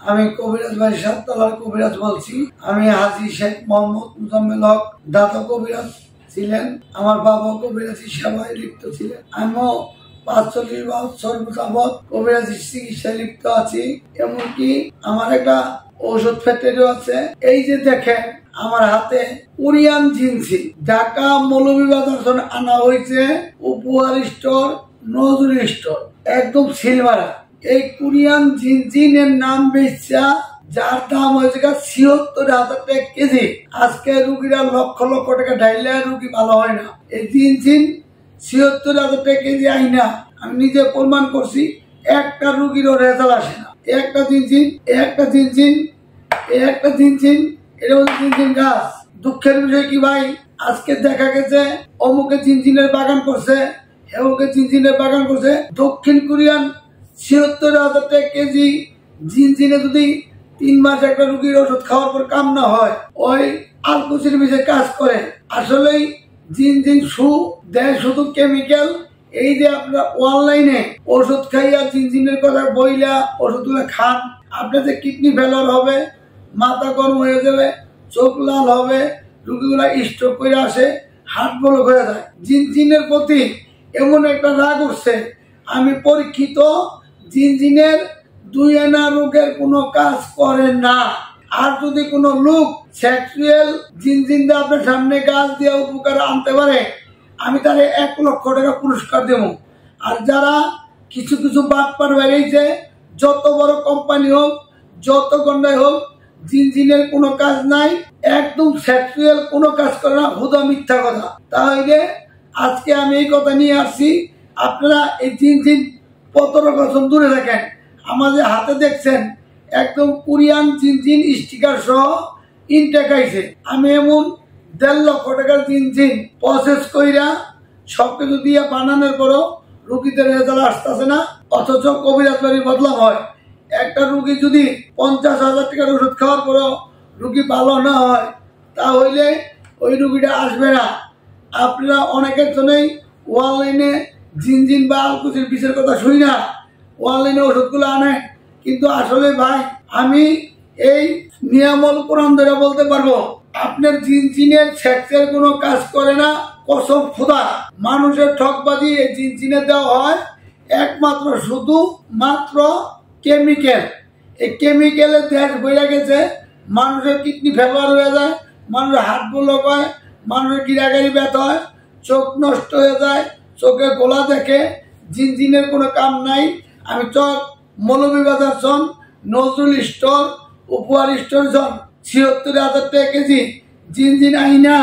আমি কবিরাজ ভাই সাততলার কবিরাজ বলছি। আমি হাজী শেখ মোহাম্মদ মুজাম্মেল হক দাতা কবিরাজ ছিলেন। আমার বাবা কবিরাজি সেবায় লিপ্ত ছিলেন। আমিও ৪৫ বছর যাবৎ কবিরাজি চিকিৎসায় লিপ্ত আছি। এমনকি আমার একটা ঔষধ ফ্যাক্টরিও আছে। এই যে দেখেন আমার হাতে কোরিয়ান জিনসি ঢাকা মৌলভীবাজার আনা হয়েছে, উপহার স্টোর, নজরুল স্টোর, একদম সিলভারা। এই কোরিয়ান জিনজিনের নাম বেচা, যার দাম হয়েছে ৭৬,০০০ টাকা কেজি। আজকে রুগীরা লক্ষ লক্ষ টাকা ঢাইলে রুগী ভালো হয় না। এই জিনজিন ৭৬,০০০ টাকা কেজি আইনা আমি নিজে প্রমাণ করছি, একটা রুগীরও রেজাল্ট আসে না। একটা জিনজিন এটা হচ্ছে জিনজিন গাছ। দুঃখের বিষয় কি ভাই, আজকে দেখা গেছে অমুকে জিনজিনের বাগান করছে, হেমুকে জিনজিনের বাগান করছে। দক্ষিণ কোরিয়ান ৭৬,০০০ টাকা কেজি জিনজিনে যদি ৩ মাস একটা রুগীর ওষুধ খাওয়ার পর কাম না হয়, ওই আলকুচির বিষয়ে কাজ করে। আসলেই জিনজিন দেয় শুধু কেমিক্যাল। এই যে আপনারা অনলাইনে ওষুধ খাইয়া জিনজিনের কথা বইলা ওষুধগুলো খান, আপনাদের কিডনি ফেলার হবে, মাথা গরম হয়ে যাবে, চোখ লাল হবে, রুগীগুলা স্ট্রোক করে আসে, হার্ট ব্লক হয়ে যায়। জিনজিনের প্রতি এমন একটা রাগ উঠছে। আমি পরীক্ষিত, জিনজিনের ২ আনা রোগের কোনো কাজ করে না। আর যদি কোনো লোক সেক্সুয়াল জিনজিন দিয়ে আপনার সামনে গাছ দিয়ে উপকার আনতে পারে, আমি তারে ১ লক্ষ টাকা পুরস্কার দেব। আর যারা কিছু বাটপার বেরিয়েছে, যত বড় কোম্পানি হোক, যত গন্ডায় হোক, জিনজিনের কোনো কাজ নাই, একদম সেক্সুয়াল কোনো কাজ করে না, হুদা মিথ্যা কথা। তাহলে আজকে আমি এই কথা নিয়ে আসছি, আপনারা এই জিনজিন পতরকথন দূরে রাখেন। আমাদের হাতে দেখছেন একদম কোরিয়ান জিনজিন স্টিকার সহ ইনটেক আইছে। আমি এমন ১.৫ লক্ষ টাকার জিনজিন প্রসেস কইরা সবকিছু দিয়ে বানানোর পরও রুগীদের রেজাল্ট আসতেছে না, অথচ কবিরাজ বাড়ির বদলাম হয়। একটা রুগী যদি ৫০,০০০ টাকার ওষুধ খাওয়ার পরও রুগী ভালো না হয়, তাহলে ওই রুগীটা আসবে না। আপনারা অনেকের জন্যই অনলাইনে জিনজিন বা আলকুচির বিষের কথা শুনি না, অনলাইনে ওষুধগুলো আনে। কিন্তু আসলে ভাই, আমি এই নিয়ামল কোরআন ধরে বলতে পারবো, আপনার জিনজিনের সেক্সের কোনো কাজ করে না। কসম খোদা, মানুষের ঠকবাজি এই জিনজিনে দেওয়া হয় একমাত্র শুধু মাত্র কেমিক্যাল। এই কেমিক্যালের দেশ বইয়া গেছে, মানুষের কিডনি ফেভার হয়ে যায়, মানুষের হার্ট ব্লক হয়, মানুষের গিরাগাড়ি ব্যথা হয়, চোখ নষ্ট হয়ে যায়, চোখে গোলা দেখে। জিনজিনের কোনো কাম নাই। আমি মৌলভীবাজার সন, নজরুল স্টোর, উপহার স্টোর সন, ৭৬,০০০ টাকা কেজি জিনজিন আই না,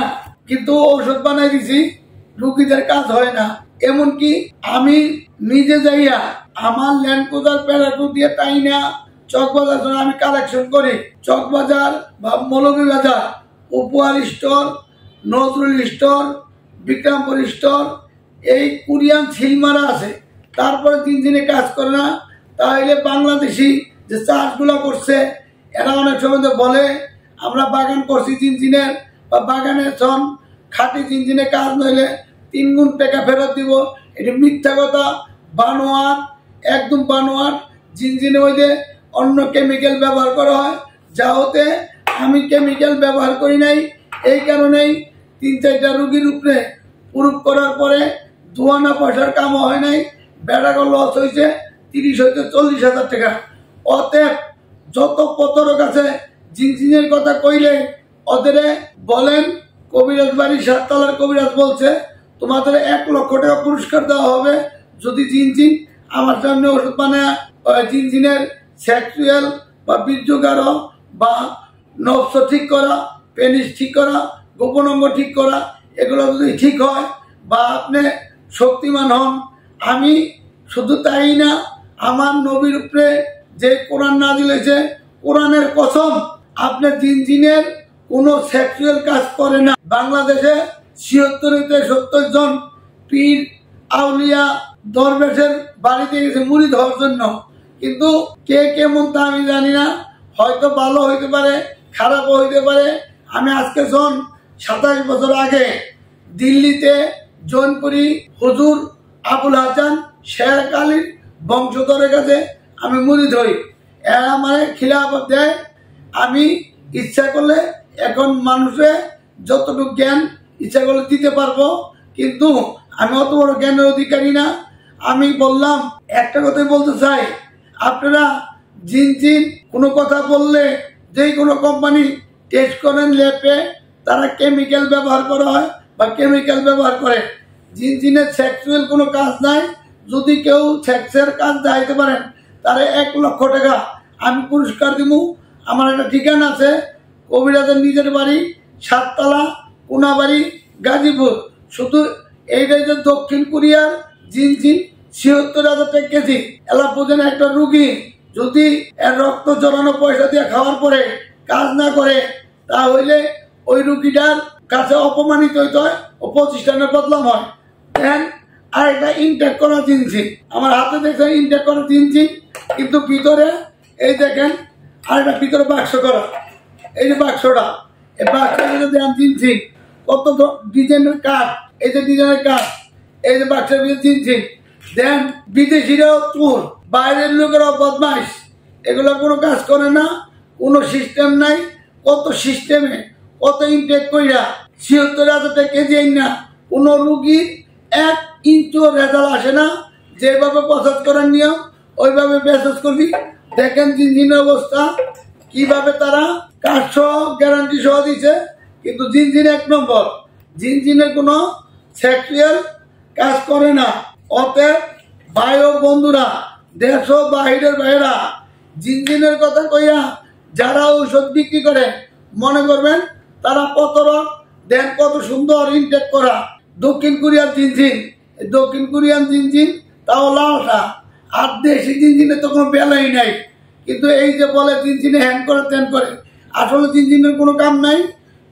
কিন্তু ঔষধ বানাই দিছি, রুগীদের কাজ হয় না। এমনকি আমি নিজে যাইয়া আমার ল্যান্ড ক্রুজার প্যারাটু দিয়ে তাই না চকবাজার আমি কালেকশন করি। চকবাজার বা মৌলভীবাজার, উপহার store, Nazrul store, Bikrampur store, এই কোরিয়ান সিলমারা আছে। তারপরে জিনজিনে কাজ করে না। তাহলে বাংলাদেশি যে চাষগুলো করছে, এরা অনেক সময় বলে আমরা বাগান করছি জিনজিনের, বা বাগানের সন খাঁটি জিনজিনে কাজ নইলে ৩ গুণ টাকা ফেরত দিব। এটি মিথ্যা কথা, বানোয়ার, একদম বানোয়ার। জিনজিনে ওই যে অন্য কেমিক্যাল ব্যবহার করা হয়, যা হতে আমি কেমিক্যাল ব্যবহার করি নাই। এই কারণেই ৩-৪টা রুগীর উপরে প্রুফ করার পরে ২ আনা পয়সার কাম হয় নাই, বেড়াগো লস হয়েছে ৩০,০০০-৪০,০০০ টাকা। অতএব যত প্রতারক আছে জিনজিনের কথা কইলে ওদের বলেন, কবিরাজ বাড়ি সাততলার কবিরাজ বলছে তোমাদের ১ লক্ষ টাকা পুরস্কার দেওয়া হবে যদি জিনজিন আমার সামনে ওষুধ বানায় জিনজিনের সেক্সুয়াল বা বীর্যগার বা নবস ঠিক করা, পেনিস ঠিক করা, গোপন অঙ্গ ঠিক করা, এগুলো যদি ঠিক হয় বা আপনি শক্তিমান হন। আমি শুধু তাই না, আমার নবীর উপরে যে কোরআন নাজিল হয়েছে, কোরআনের কসম, আপনার জিনজিনের কোনো সেক্সুয়াল কাজ করে না। বাংলাদেশে ৭৬-৭০ জন পীর আউলিয়া দরবেশের বাড়িতে গেছে মুড়ি ধরার জন্য, কিন্তু কে কেমন তা আমি জানি না। হয়তো ভালো হইতে পারে, খারাপও হইতে পারে। আমি আজকে ২৭ বছর আগে দিল্লিতে জৈনপুরি হুজুর আবুল হাসান শেখ আলীর বংশধরের কাছে আমি মুরিদ হই। এরা আমার খিলাফত দেয়। আমি ইচ্ছা করলে এখন মানুষের যতটুকু জ্ঞান ইচ্ছা করলে দিতে পারবো, কিন্তু আমি অত বড় জ্ঞানের অধিকারী না। আমি বললাম, একটা কথাই বলতে চাই, আপনারা জিন কোনো কথা বললে যেই কোনো কোম্পানি টেস্ট করেন ল্যাবে, তারা কেমিক্যাল ব্যবহার করা হয় বা কেমিক্যাল ব্যবহার করে। জিনের সেক্সুয়াল কোনো কাজ নাই। যদি কেউ সেক্সের কাজ দেখাইতে পারেন তারে 1 লক্ষ টাকা আমি পুরস্কার দিব। আমার একটা ঠিকানা আছে, কবিরাজের নিজের বাড়ি, 7 তলা, কোনাবাড়ি, গাজীপুর। শুধু এইটাই যে দক্ষিণ কোরিয়ার জিন ৭৬,০০০ টাকা কেজি। এলা বোঝেন, একটা রুগী যদি এর রক্ত জড়ানো পয়সা দিয়ে খাওয়ার পরে কাজ না করে, তাহলে ওই রুগীটার কাছে অপমানিত হইতে হয় ও প্রতিষ্ঠানের বদনাম হয়। দেন আর একটা ইনটেক করা জিনছি, আমার হাতে দেখছেন ইনটেক করা জিনছি, কিন্তু ভিতরে এই দেখেন আর একটা ভিতরে বাক্স করা। এই যে বাক্সটা, এই বাক্সটা দেন জিনছি, কত ডিজাইনের কাঠ, এই যে ডিজাইনের কাঠ, এই যে বাক্সের ভিতরে জিনছি। দেন বিদেশিরাও চোর, বাইরের লোকেরাও বদমাইশ, এগুলো কোনো কাজ করে না, কোনো সিস্টেম নাই। কত সিস্টেমে কত ইনটেক কইরা ৭৬,০০০ টাকা কেজি না, কোনো রুগীর 1 ইঞ্চও রেজাল্ট আসে না। যেভাবে প্রসেস করার নিয়ম ওইভাবে প্রসেস করবি। দেখেন জিনজিনের অবস্থা কিভাবে তারা কাজ সহ গ্যারান্টি সহ দিচ্ছে, কিন্তু জিন 1 নম্বর। জিনের কোনো সেক্সুয়াল কাজ করে না। অতএব ভাই ও বন্ধুরা, দেশ ও বাহিরের ভাইয়েরা, জিনের কথা কইয়া যারা ঔষধ বিক্রি করে মনে করবেন তারা প্রতারক। দেন কত সুন্দর ইনটেক করা দক্ষিণ কোরিয়ার জিন, দক্ষিণ কোরিয়ান জিন তাও লালসা। আর দেশি জিনের তো কোনো বেলাই নাই। কিন্তু এই যে বলে জিনে হ্যান করে ত্যান করে, আসলে জিনের কোনো কাম নাই।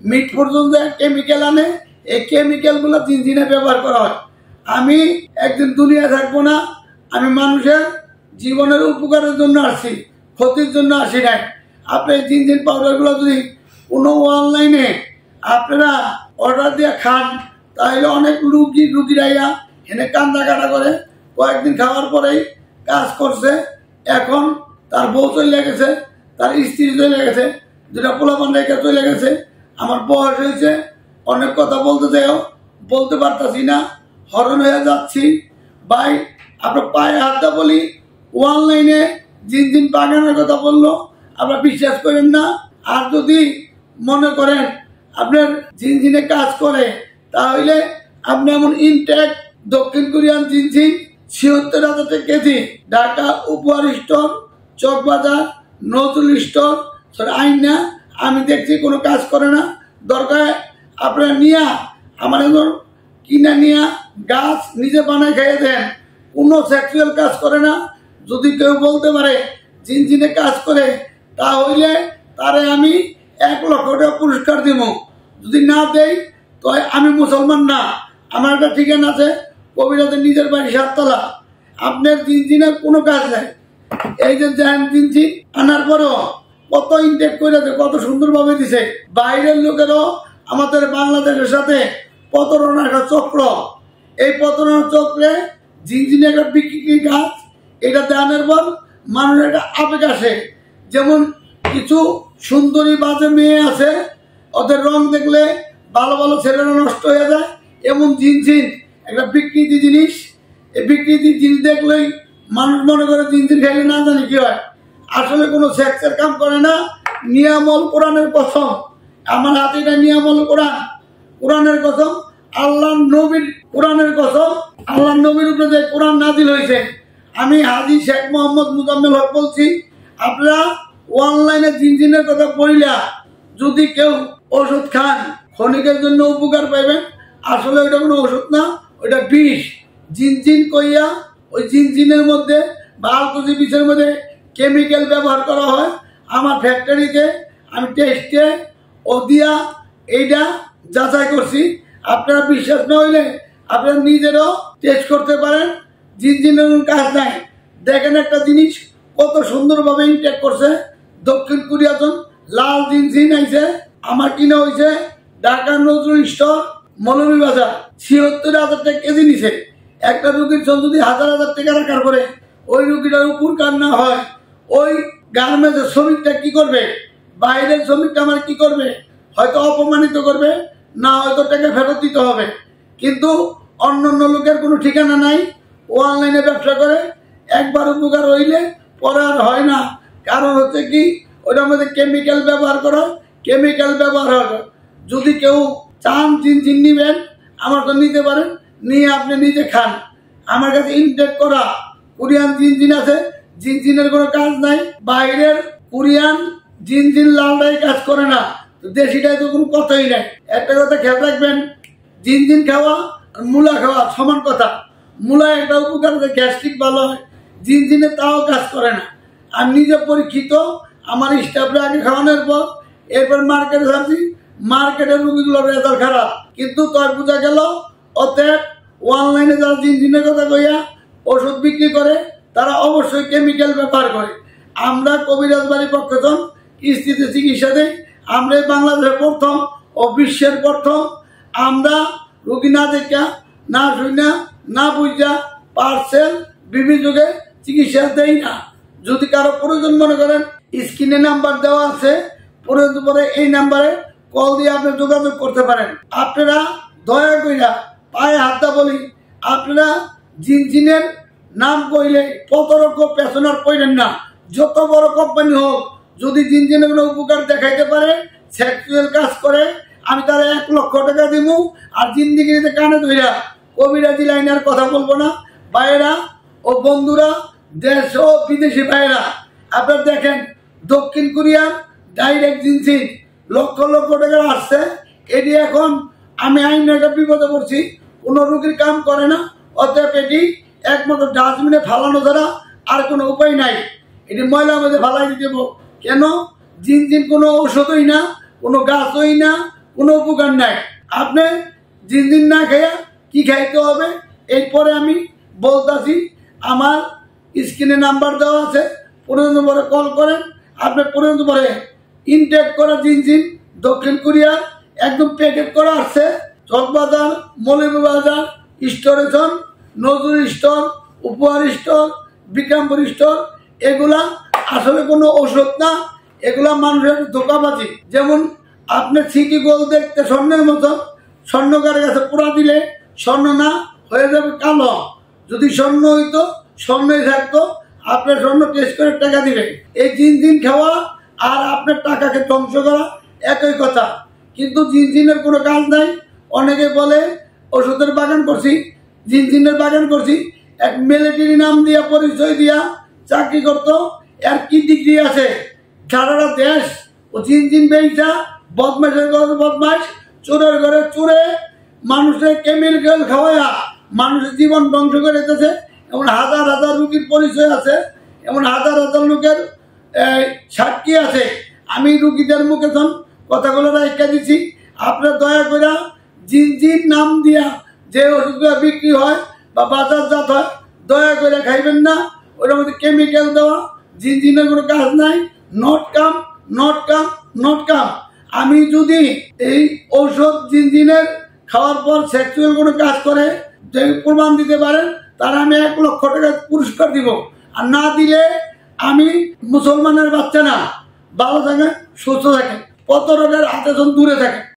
মিট পর্যন্ত কেমিক্যাল আনে, এই কেমিক্যালগুলো জিনে ব্যবহার করা হয়। আমি একদিন দুনিয়া থাকবো না, আমি মানুষের জীবনের উপকারের জন্য আসছি, ক্ষতির জন্য আসি নাই। আপনি জিন পাউডারগুলো যদি কোনো অনলাইনে আপনারা অর্ডার দিয়ে খান, তাহলে অনেক রুগীরাইয়া এনে কান্দা কাটা করে। কয়েকদিন খাওয়ার পরেই কাজ করছে। এখন তার বউ চলে গেছে, তার স্ত্রী চলে গেছে, 2টা পোলাপান রেখে চলে গেছে। আমার বয়স হয়েছে, অনেক কথা বলতে চাইও বলতে পারতাছি না, হরণ হয়ে যাচ্ছি। ভাই আপনার পায়ে হাতটা বলি, অনলাইনে জিন বাগানের কথা বললো আপনারা বিশ্বাস করেন না। আর যদি মনে করেন আপনার জিনে কাজ করে, তাহলে আপনি এমন ইনটেক দক্ষিণ কোরিয়ান জিন ৭৬,০০০ টাকা কেজি, ঢাকা উপহার স্টোর, চকবাজার, নজরুল স্টোর, আইনা। আমি দেখছি কোনো কাজ করে না। দরকার আপনারা নিয়া আমার এখন কিনা নিয়া গাছ নিজে বানায় খাইয়ে দেন। কোনো সেক্সুয়াল কাজ করে না। যদি কেউ বলতে পারে জিনে কাজ করে, তাহলে তারে আমি 1 লক্ষ টাকা পুরস্কার দিব। যদি না দেই তো আমি মুসলমান না। আমার একটা ঠিকানা আছে, কবিরাজের নিজের বাড়ি, 7 তলা। আপনার জিনের কোনো কাজ নাই। এই যে জিন আনার পরেও কত ইনটেক করে, কত সুন্দরভাবে দিছে। বাইরের লোকেরও আমাদের বাংলাদেশের সাথে প্রতারণা একটা চক্র। এই প্রতারণার চক্রে জিনে একটা বিক্রি কাজ, এটা দেওয়ানোর পর মানুষের একটা আবেগ আসে। যেমন কিছু সুন্দরী বাজে মেয়ে আছে, ওদের রং দেখলে ভালো ভালো ছেলেরা নষ্ট হয়ে যায়। এমন জিন একটা বিকৃতি জিনিস। এই বিকৃতি জিনিস দেখলেই মানুষ মনে করে জিন খাইলে না জানি কি হয়। আসলে কোনো সেক্সের কাম করে না। নিয়ামল কোরআনের কসম, আমার হাতে এটা নিয়ামল কোরআন, কোরআনের কসম, আল্লাহ নবীর কোরআনের কসম। আল্লাহ নবীর উপরে যে কোরআন নাজিল হয়েছে, আমি হাজী শেখ মোহাম্মদ মুজাম্মেল হক বলছি, আপনারা অনলাইনে জিনের কথা পড়িলা যদি কেউ ওষুধ খান, ক্ষণিকের জন্য উপকার পাইবেন। আসলে ওইটা কোনো ওষুধ না, ওইটা বিষ। জিন কইয়া ওই জিনের মধ্যে বা আলকোজি বিষের মধ্যে কেমিক্যাল ব্যবহার করা হয়। আমার ফ্যাক্টরিতে আমি টেস্টে ও দিয়া এইটা যাচাই করছি। আপনারা বিশ্বাস না হইলে আপনারা নিজেরও টেস্ট করতে পারেন। জিনের কাজ নাই। দেখেন একটা জিনিস কত সুন্দরভাবে ইনটেক করছে। দক্ষিণ কোরিয়াজন লাল জিন আইছে, আমার কিনা হয়েছে ঢাকা নজরুল স্টোর, মৌলভীবাজার, ৭৬,০০০ টাকা কেজি নিছে। একটা রুগীর জন্য যদি ১,০০০ টাকা রাখার পরে ওই রুগীটার উপকার না হয়, ওই গার্মেন্টসের শ্রমিকটা কি করবে, বাইরের শ্রমিকটা আমার কি করবে? হয়তো অপমানিত করবে, না হয়তো টাকা ফেরত দিতে হবে। কিন্তু অন্য লোকের কোনো ঠিকানা নাই। ও অনলাইনে ব্যবসা করে, একবার উপকার হইলে পরে আর হয় না। কারণ হচ্ছে কি, ওটার মধ্যে কেমিক্যাল ব্যবহার করা, কেমিক্যাল ব্যবহার হবে। যদি কেউ চান জিনজিন নিবেন, আমার তো নিতে পারেন, নিয়ে আপনি নিজে খান। আমার কাছে ইনটেক করা কোরিয়ান জিনজিন আছে, জিনজিনের কোনো কাজ নাই। বাইরের কোরিয়ান জিনজিন লালটাই কাজ করে না, দেশিটাই তো কোনো কথাই নাই। একটা কথা খেয়াল রাখবেন, জিনজিন খাওয়া আর মূলা খাওয়া সমান কথা। মূলা একটা উপকার, গ্যাস্ট্রিক ভালো হয়, জিনজিনে তাও কাজ করে না। আমি নিজে পরীক্ষিত, আমার স্টাফরা আগে খাওয়ানোর পর এরপর মার্কেটে ছাড়ছি, মার্কেটের রুগীগুলোর রেজাল্ট খারাপ। কিন্তু তার বোঝা গেল, অতএব অনলাইনে যারা জিনজিনের কথা কইয়া ওষুধ বিক্রি করে, তারা অবশ্যই কেমিক্যাল ব্যবহার করে। আমরা কবিরাজ বাড়ির পক্ষে কিস্তিতে চিকিৎসা দেই। আমরা বাংলাদেশের প্রথম ও বিশ্বের প্রথম। আমরা রুগী না দেখা, না শুনা, না বুঝা পার্সেল বিভিন্ন যুগে চিকিৎসা দেই না। যদি কারো প্রয়োজন মনে করেন, স্ক্রিনে নাম্বার দেওয়া আছে, প্রয়োজন পরে এই নাম্বারে কল দিয়ে আপনি যোগাযোগ করতে পারেন। আপনারা দয়া কইরা পায়ে হাতটা বলি, আপনারা জিনজিনের নাম কইলে প্রতরক্ষ পেছনার কইলেন না। যত বড় কোম্পানি হোক, যদি জিনজিনের কোনো উপকার দেখাইতে পারে, সেক্সুয়াল কাজ করে, আমি তারা 1 লক্ষ টাকা দিব। আর জিন্দিগিতে কানে ধইরা কবিরাজি লাইনের কথা বলবো না। ভাইয়েরা ও বন্ধুরা, দেশ ও বিদেশি ভাইয়েরা, আপনারা দেখেন দক্ষিণ কোরিয়ার ডাইরেক্ট জিনজিন লক্ষ লক্ষ টাকা আসছে। এটি এখন আমি আইন একটা বিপদে পড়ছি, কোনো রুগীর কাম করে না। অতএব এটি একমাত্র ডাস্টবিনে ফালানো ছাড়া আর কোনো উপায় নাই। এটি ময়লার মধ্যে ফালাই দিতে। কেন? জিনজিন কোনো ঔষধই না, কোনো গাছই না, কোনো উপকার নাই। আপনি জিনজিন না খাইয়া কি খাইতে হবে এরপরে আমি বলতেছি। আমার স্ক্রিনে নাম্বার দেওয়া আছে, প্রয়োজন পরে কল করেন। আপনি প্রয়োজন পরে ইনটেক করা জিনজিন দক্ষিণ কোরিয়ার একদম প্যাকেট করা আসছে। চকবাজার, মৌলভীবাজার স্টোরেশন, নজরুল স্টোর, উপহার স্টোর, বিক্রমপুর স্টোর, এগুলা আসলে কোনো ওষুধ না, এগুলা মানুষের ধোকাবাজি। যেমন আপনি সিটি গোল্ড দেখতে স্বর্ণের মতো, স্বর্ণকারের কাছে পোড়া দিলে স্বর্ণ না হয়ে যাবে কালো। যদি স্বর্ণ হইতো, স্বর্ণই থাকতো, আপনার স্বর্ণ টেস্ট করে টাকা দিবে। এই জিনজিন খাওয়া আর আপনার টাকাকে ধ্বংস করা একই কথা। কিন্তু জিনজিনের কোনো কাজ নাই। অনেকে বলে ওষুধের বাগান করছি, জিনজিনের বাগান করছি। এক মিলিটারি নাম দিয়া, পরিচয় দিয়া চাকরি করতো। এর কি ডিগ্রি আছে? সারাটা দেশ ও জিনজিন বেইচা, বদমাশের ঘরে বদমাশ, চোরের ঘরে চোরে, মানুষের কেমিক্যাল খাওয়াইয়া মানুষের জীবন ধ্বংস করে দিতেছে। এমন হাজার হাজার রুগীর পরিচয় আছে, এমন হাজার হাজার লোকের সাক্ষী আছে। আমি রুগীদের মুখে কথাগুলো রাখা দিচ্ছি। আপনার দয়া করে জিনজিন নাম দিয়া যে ওষুধগুলো বিক্রি হয় বা বাজারজাত হয়, দয়া করে খাইবেন না। ওটার মধ্যে কেমিক্যাল দেওয়া, জিনজিনের কোনো কাজ নাই। নট কাম, নট কাম, নট কাম। আমি যদি এই ঔষধ জিনজিনের খাওয়ার পর সেক্সুয়াল কোনো কাজ করে যে প্রমাণ দিতে পারেন, তারা আমি 1 লক্ষ টাকা পুরস্কার দিব। আর না দিলে আমি মুসলমানের বাচ্চা না। ভালো থাকেন, সুস্থ থাকেন, কত রোগের হাতে দূরে থাকেন।